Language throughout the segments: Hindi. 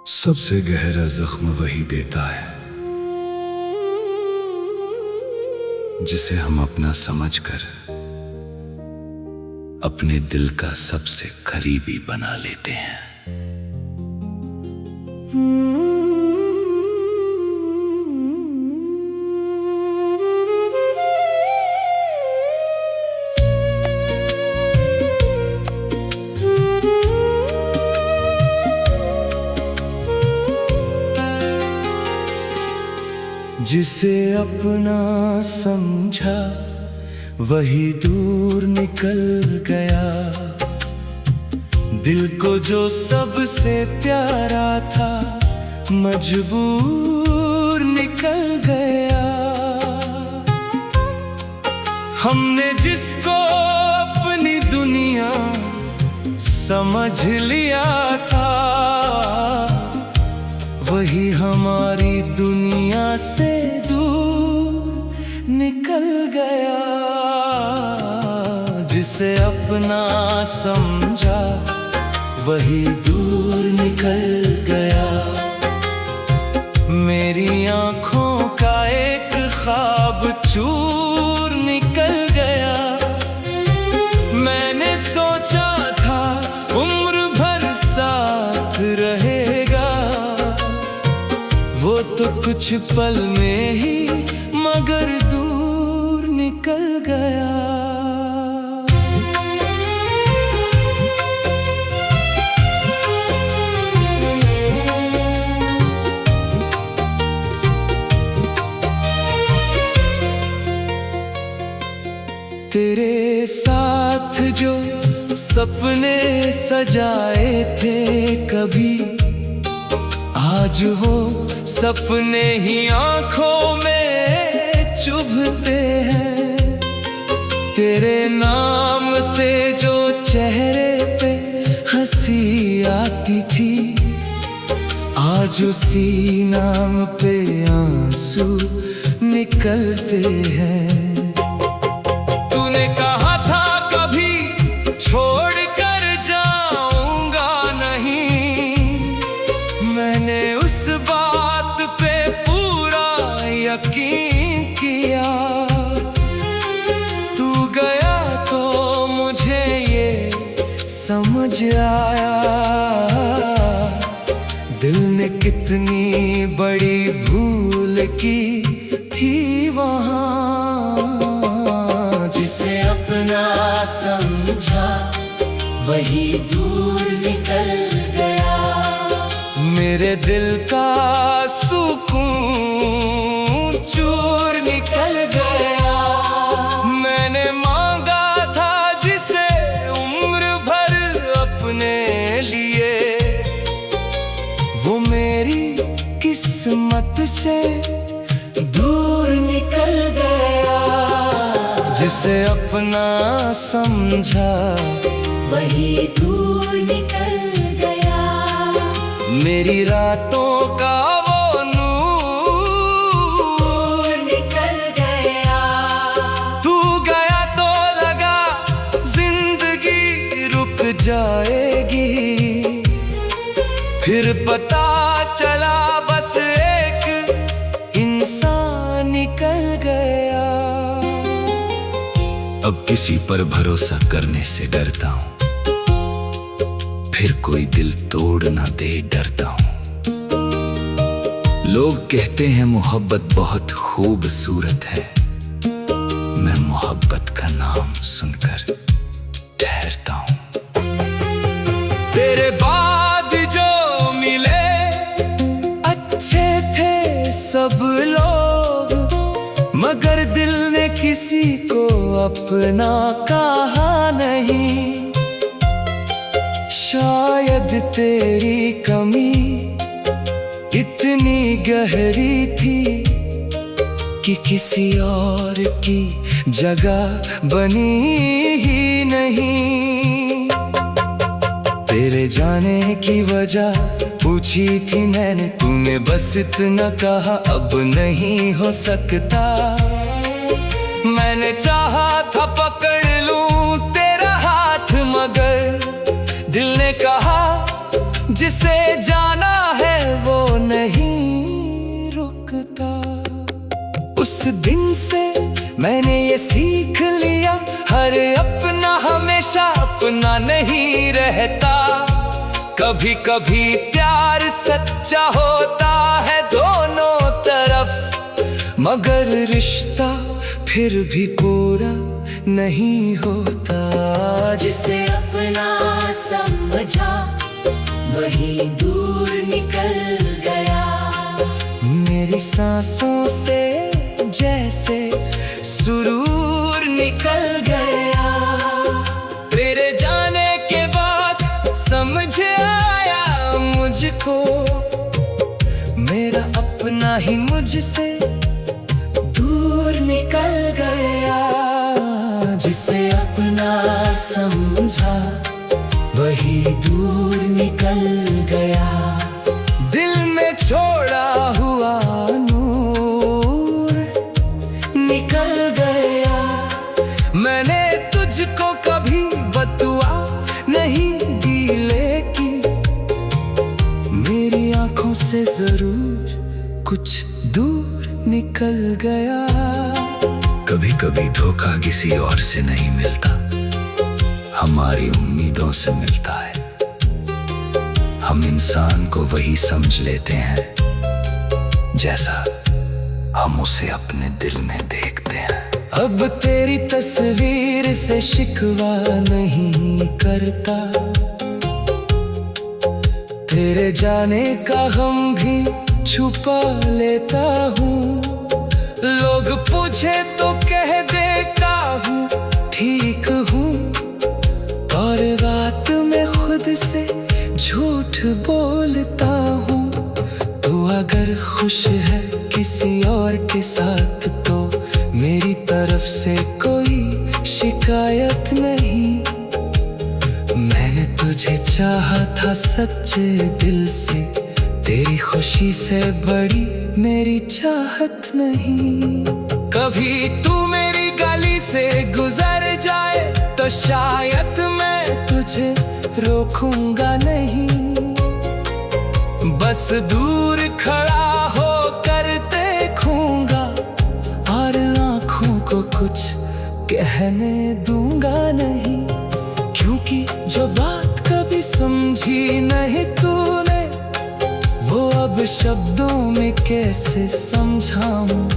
सबसे गहरा जख्म वही देता है जिसे हम अपना समझकर अपने दिल का सबसे करीबी बना लेते हैं। जिसे अपना समझा वही दूर निकल गया, दिल को जो सबसे प्यारा था मजबूर निकल गया। हमने जिसको अपनी दुनिया समझ लिया था वही हमारी दुनिया से दूर निकल गया। जिसे अपना समझा वही दूर निकल गया। मेरी आँखों का एक ख्वाब चूर निकल गया। मैंने सोचा था उम्र भर साथ रहेगा, वो तो कुछ पल में ही मगर दूर निकल गया। तेरे साथ जो सपने सजाए थे कभी, आज वो सपने ही आँखों में चुभते हैं। तेरे नाम से जो चेहरे पे हंसी आती थी, आज उसी नाम पे आंसू निकलते हैं। तूने कहा था कभी छोड़ कर जाऊंगा नहीं, मैंने उस बात पे पूरा यकीन किया। तू गया तो मुझे ये समझ आया, दिल ने कितनी बड़ी भूल की थी वहाँ। जिसे अपना समझा वही दूर निकल गया। मेरे दिल का सुकून चूर निकल गया। मैंने मांगा था जिसे उम्र भर अपने लिए, वो मेरी किस्मत से दूर निकल गया। जिसे अपना समझा वही दूर निकल गया। मेरी रातों का वो नूर निकल गया। तू गया तो लगा जिंदगी रुक जाएगी, फिर पता चला बस एक इंसान निकल गया। अब किसी पर भरोसा करने से डरता हूँ, फिर कोई दिल तोड़ ना दे डरता हूँ। लोग कहते हैं मोहब्बत बहुत खूबसूरत है, मैं मोहब्बत का नाम सुनकर ठहरता हूँ। तेरे बाद जो मिले अच्छे थे सब लोग, मगर दिल ने किसी को अपना कहा नहीं। शायद तेरी कमी इतनी गहरी थी कि किसी और की जगह बनी ही नहीं। तेरे जाने की वजह पूछी थी मैंने, तूने बस इतना कहा अब नहीं हो सकता। मैंने चाहा था पकड़ लूं तेरा हाथ, मगर दिल ने कहा जिसे जाना है दिन से मैंने ये सीख लिया, हर अपना हमेशा अपना नहीं रहता। कभी कभी प्यार सच्चा होता है दोनों तरफ, मगर रिश्ता फिर भी पूरा नहीं होता। जिसे अपना समझा वही दूर निकल गया। मेरी सांसों से जैसे सुरूर निकल गया। तेरे जाने के बाद समझ आया मुझको, मेरा अपना ही मुझसे दूर निकल गया। जिसे अपना समझा वही दूर निकल गया। दिल में छोड़ा हुआ नूर निकल गया। मैंने तुझको कभी बदुआ नहीं दी, लेकिन मेरी आंखों से जरूर कुछ दूर निकल गया। कभी कभी धोखा किसी और से नहीं मिलता, हमारी उम्मीदों से मिलता है। हम इंसान को वही समझ लेते हैं जैसा हम उसे अपने दिल में देखते हैं। अब तेरी तस्वीर से शिकवा नहीं करता, तेरे जाने का गम भी छुपा लेता हूँ। लोग पूछे तो कह देता हूँ ठीक हूँ, और बात में खुद से झूठ बोलता हूँ। तू अगर खुश है किसी और के साथ तो मेरी तरफ से कोई शिकायत नहीं। मैंने तुझे चाहा था सच्चे दिल से, तेरी खुशी से बड़ी मेरी चाहत नहीं। कभी तू मेरी गली से गुजर जाए तो शायद मैं तुझे रोकूंगा नहीं। बस दूर खड़ा होकर देखूंगा और आंखों को कुछ कहने दूंगा नहीं। क्योंकि जो बात कभी समझी नहीं तूने, वो अब शब्दों में कैसे समझाऊं।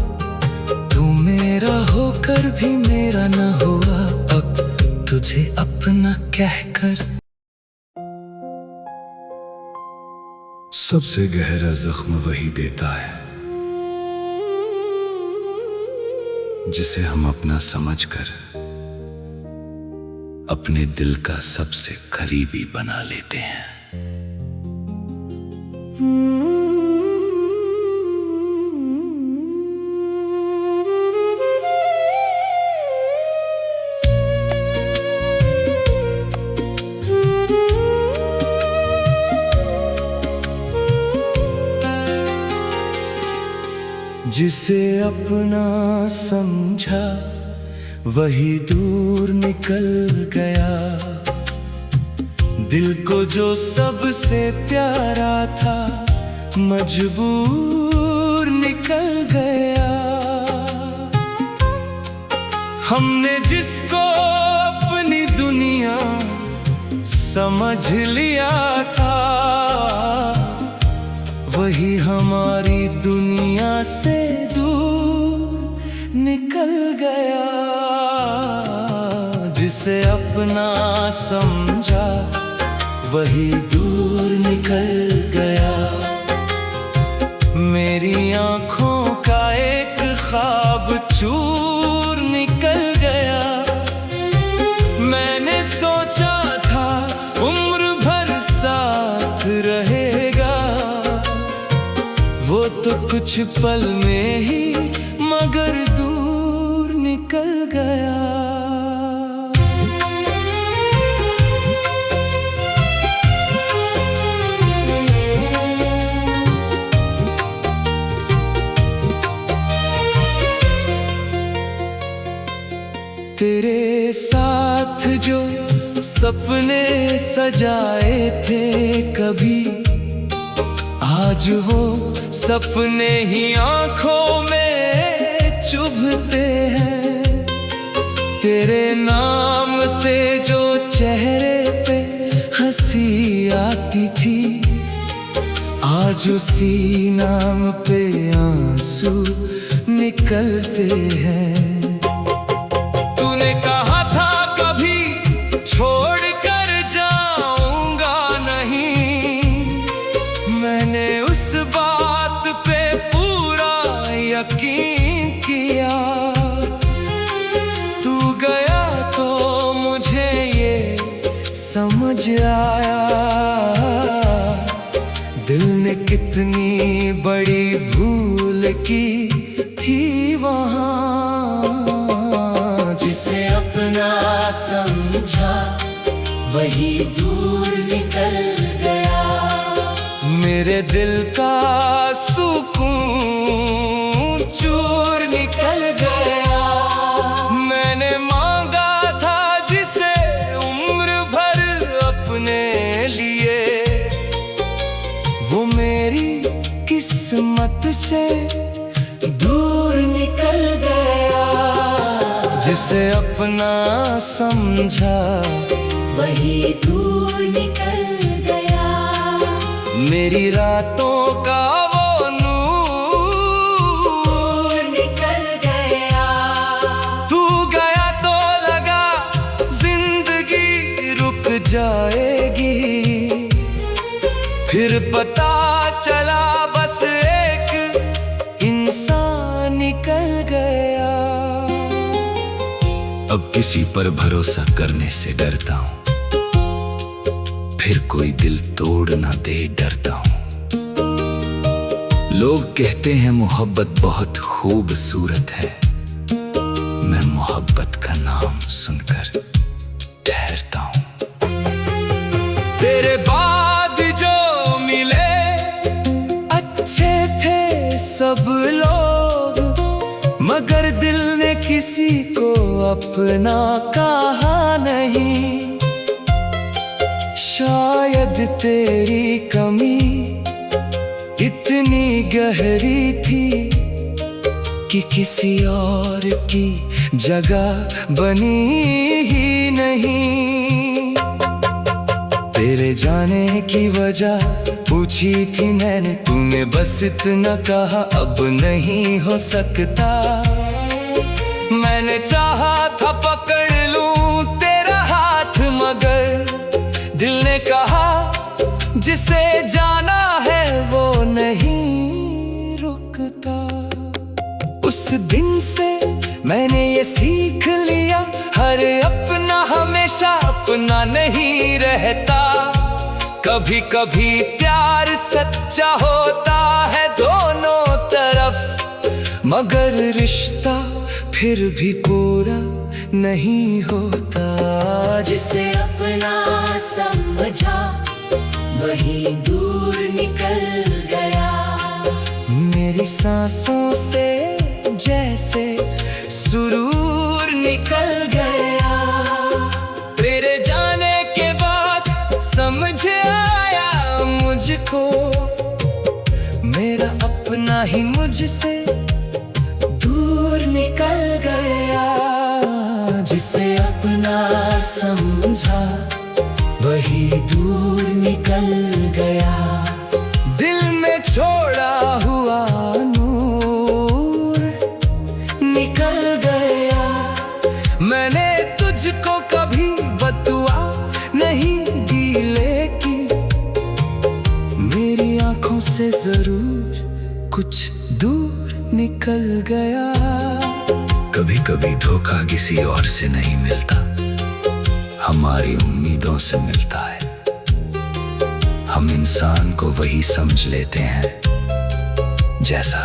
तू मेरा होकर भी मेरा न हुआ, अब तुझे अपना कहकर। सबसे गहरा जख्म वही देता है जिसे हम अपना समझकर अपने दिल का सबसे करीबी बना लेते हैं। जिसे अपना समझा वही दूर निकल गया। दिल को जो सबसे प्यारा था मजबूर निकल गया। हमने जिसको अपनी दुनिया समझ लिया था, वही हमारी दुनिया से दूर निकल गया। जिसे अपना समझा वही दूर निकल गया। मेरी आंखों का एक ख्वाब चूर निकल गया। मैंने सोचा था उम्र भर साथ रहेगा, वो तो कुछ पल में ही मगर दूर निकल गया। तेरे साथ जो सपने सजाए थे कभी, आज वो सपने ही आंखों में चूर तेरे नाम से जो चेहरे पे हंसी आती थी, आज उसी नाम पे आंसू निकलते हैं। तूने कहा था कभी छोड़ कर जाऊंगा नहीं, मैंने उस बात पे पूरा यकीन किया। तू गया तो मुझे ये समझ आया, दिल ने कितनी बड़ी भूल की थी वहाँ। जिसे अपना समझा वही दूर निकल गया, मेरे दिल का सुकून चूर निकल गया। मैंने मांगा था जिसे उम्र भर अपने लिए, वो मेरी किस्मत से दूर निकल गया। जिसे अपना समझा वही दूर निकल गया, मेरी रातों का वो दूर निकल गया। तू गया तो लगा जिंदगी रुक जाएगी, फिर पता चला बस एक इंसान निकल गया। अब किसी पर भरोसा करने से डरता हूँ, फिर कोई दिल तोड़ ना दे डरता हूँ। लोग कहते हैं मोहब्बत बहुत खूबसूरत है, मैं मोहब्बत का नाम सुनकर ठहरता हूँ। तेरे बाद जो मिले अच्छे थे सब लोग, मगर दिल ने किसी को अपना कहा नहीं। शायद तेरी कमी इतनी गहरी थी कि किसी और की जगह बनी ही नहीं। तेरे जाने की वजह पूछी थी मैंने, तूने बस इतना कहा अब नहीं हो सकता। मैंने चाहा था पकड़ लूं तेरा हाथ, मगर दिल ने कहा जिसे जाना है वो नहीं रुकता। उस दिन से मैंने ये सीख लिया, हर अपना हमेशा अपना नहीं रहता। कभी कभी प्यार सच्चा होता है दोनों तरफ, मगर रिश्ता फिर भी पूरा नहीं होता। जिसे अपना समझा वही दूर निकल गया, मेरी सांसों से जैसे सुरूर निकल गया। तेरे जाने के बाद समझ आया मुझको, मेरा अपना ही मुझसे दूर निकल गया। जिसे अपना समझा वही दूर निकल गया, दिल में छोड़ा हुआ नूर निकल गया। मैंने तुझको कभी बदुआ नहीं दी, लेकिन मेरी आंखों से जरूर कुछ दूर निकल गया। कभी कभी धोखा किसी और से नहीं मिलता, हमारी उम्मीदों से मिलता है। हम इंसान को वही समझ लेते हैं जैसा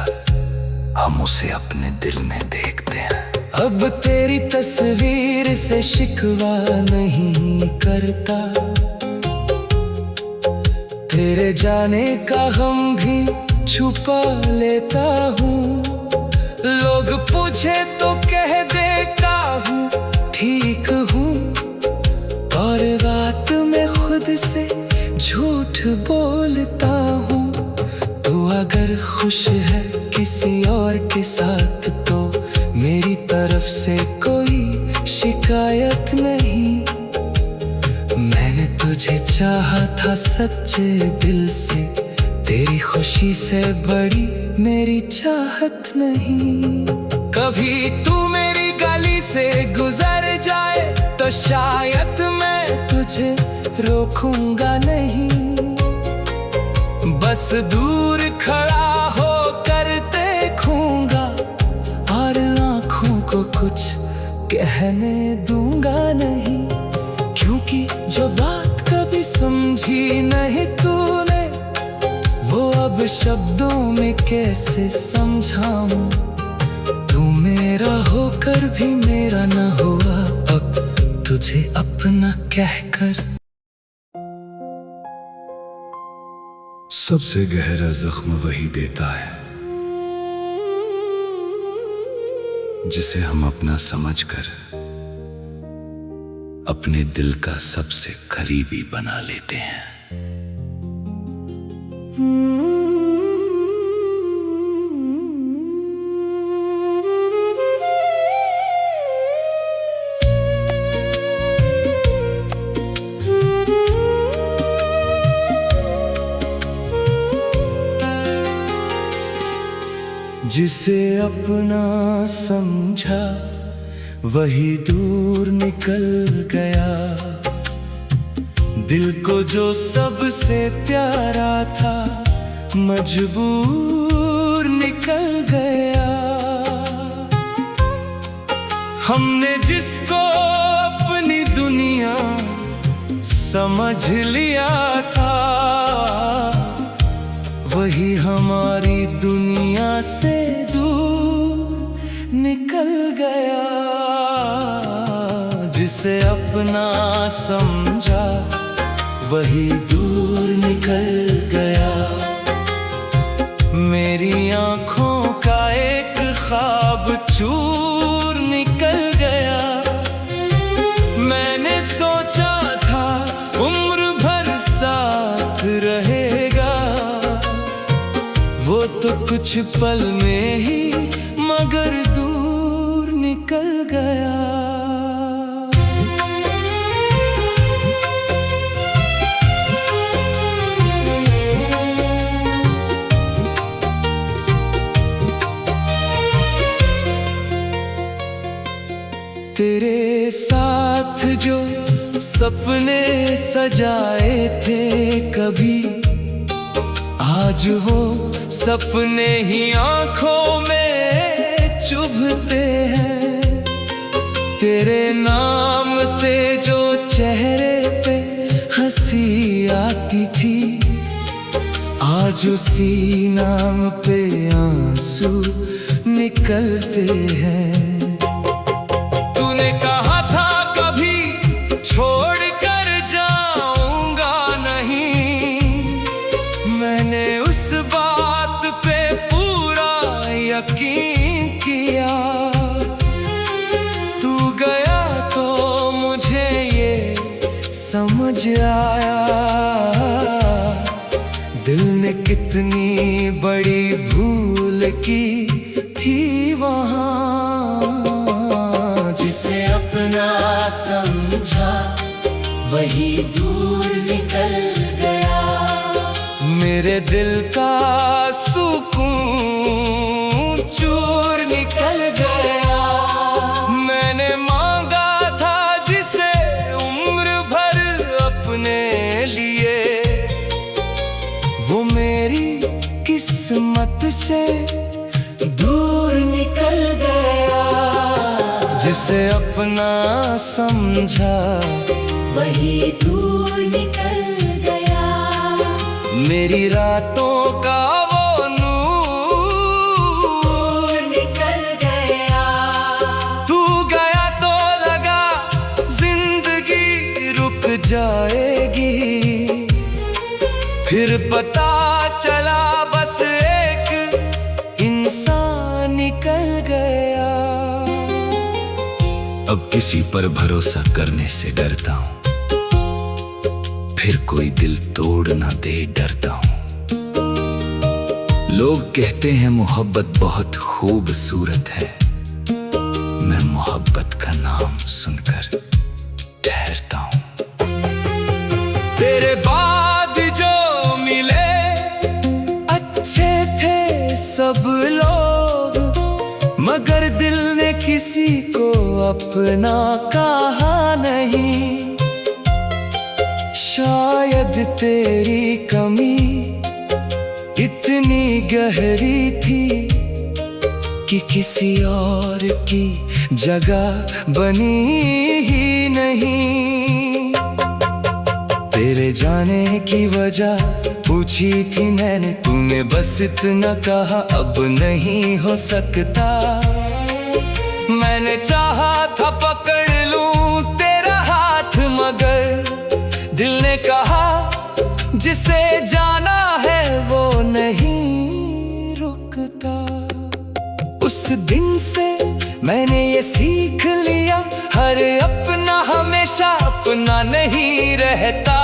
हम उसे अपने दिल में देखते हैं। अब तेरी तस्वीर से शिकवा नहीं करता, तेरे जाने का गम भी छुपा लेता हूँ। लोग पूछे तो कह देता हूँ ठीक हूँ, और रात में खुद से झूठ बोलता हूँ। तू अगर खुश है किसी और के साथ तो मेरी तरफ से कोई शिकायत नहीं। मैंने तुझे चाहा था सच्चे दिल से, तेरी खुशी से बड़ी मेरी चाहत नहीं। कभी तू मेरी गली से गुजर जाए तो शायद मैं तुझे रोकूंगा नहीं। बस दूर खड़ा होकर देखूंगा और आंखों को कुछ कहने दूंगा नहीं। क्योंकि जो बात कभी समझी नहीं तूने, वो अब शब्दों में कैसे समझाऊं। तू मेरा होकर भी मेरा न हुआ, अब तुझे अपना कहकर। सबसे गहरा जख्म वही देता है जिसे हम अपना समझकर अपने दिल का सबसे करीबी बना लेते हैं। जिसे अपना समझा वही दूर निकल गया। दिल को जो सबसे प्यारा था मजबूर निकल गया। हमने जिसको अपनी दुनिया समझ लिया था, वही हमारी दुनिया से दूर निकल गया। जिसे अपना समझा वही दूर निकल गया। मेरी आंखों का एक ख्वाब चूर निकल गया। मैंने सोचा था उम्र भर साथ रहेगा, वो तो कुछ पल में ही मगर दूर निकल गया। तेरे साथ जो सपने सजाए थे कभी, आज वो सपने ही आंखों में चुभते हैं। तेरे नाम से जो चेहरे पे हंसी आती थी, आज उसी नाम पे आंसू निकलते हैं। तूने कहा था कभी छोड़ कर जाऊंगा नहीं, मैंने उस बात पे पूरा यकीन किया। तू गया तो मुझे ये समझ आया, दिल ने कितनी बड़ी भूल की थी वहाँ। जिसे अपना समझा वही दूर निकल गया। मेरे दिल का सुकून चूर निकल गया। मैंने मांगा था जिसे उम्र भर अपने लिए, वो मेरी किस्मत से दूर निकल गया। जिसे अपना समझा वही दूर निकल गया। मेरी रातों का वो दूर निकल गया। तू गया तो लगा जिंदगी रुक जाएगी, फिर पता चला बस एक इंसान निकल गया। अब किसी पर भरोसा करने से डरता हूँ, फिर कोई दिल तोड़ ना दे डरता हूँ। लोग कहते हैं मोहब्बत बहुत खूबसूरत है, मैं मोहब्बत का नाम सुनकर ठहरता हूँ। तेरे बाद जो मिले अच्छे थे सब लोग, मगर दिल ने किसी को अपना कहा नहीं। शायद तेरी कमी इतनी गहरी थी कि किसी और की जगह बनी ही नहीं। तेरे जाने की वजह पूछी थी मैंने, तूने बस इतना कहा अब नहीं हो सकता। मैंने चाहा था पकड़ लूं तेरा हाथ, मगर दिल ने कहा जिसे जाना है वो नहीं रुकता। उस दिन से मैंने ये सीख लिया, हर अपना हमेशा अपना नहीं रहता।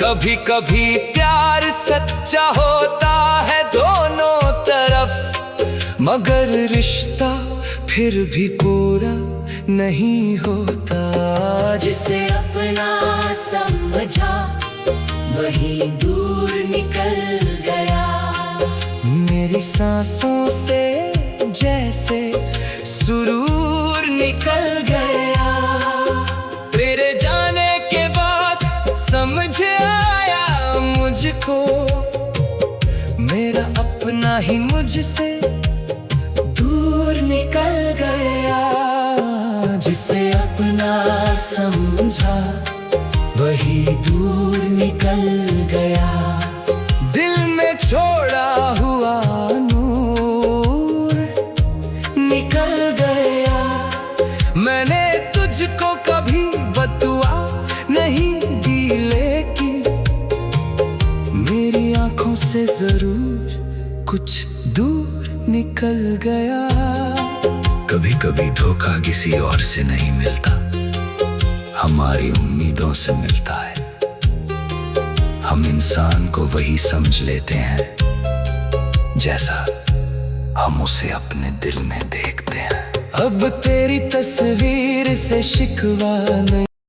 कभी कभी प्यार सच्चा होता है दोनों तरफ, मगर रिश्ता फिर भी पूरा नहीं होता। जिसे अपना समझा वही दूर निकल गया। मेरी सांसों से जैसे सुरूर निकल गया। तेरे जाने के बाद समझ आया मुझको, मेरा अपना ही मुझसे दूर निकल गया। जिसे अपना समझा वही दूर निकल गया। दिल में छोड़ा हुआ नूर निकल गया। मैंने तुझको कभी बदुआ नहीं दी, लेकिन मेरी आंखों से जरूर कुछ दूर निकल गया। कभी कभी धोखा किसी और से नहीं मिलता, हमारी उम्मीदों से मिलता है। हम इंसान को वही समझ लेते हैं जैसा हम उसे अपने दिल में देखते हैं। अब तेरी तस्वीर से शिकवा नहीं।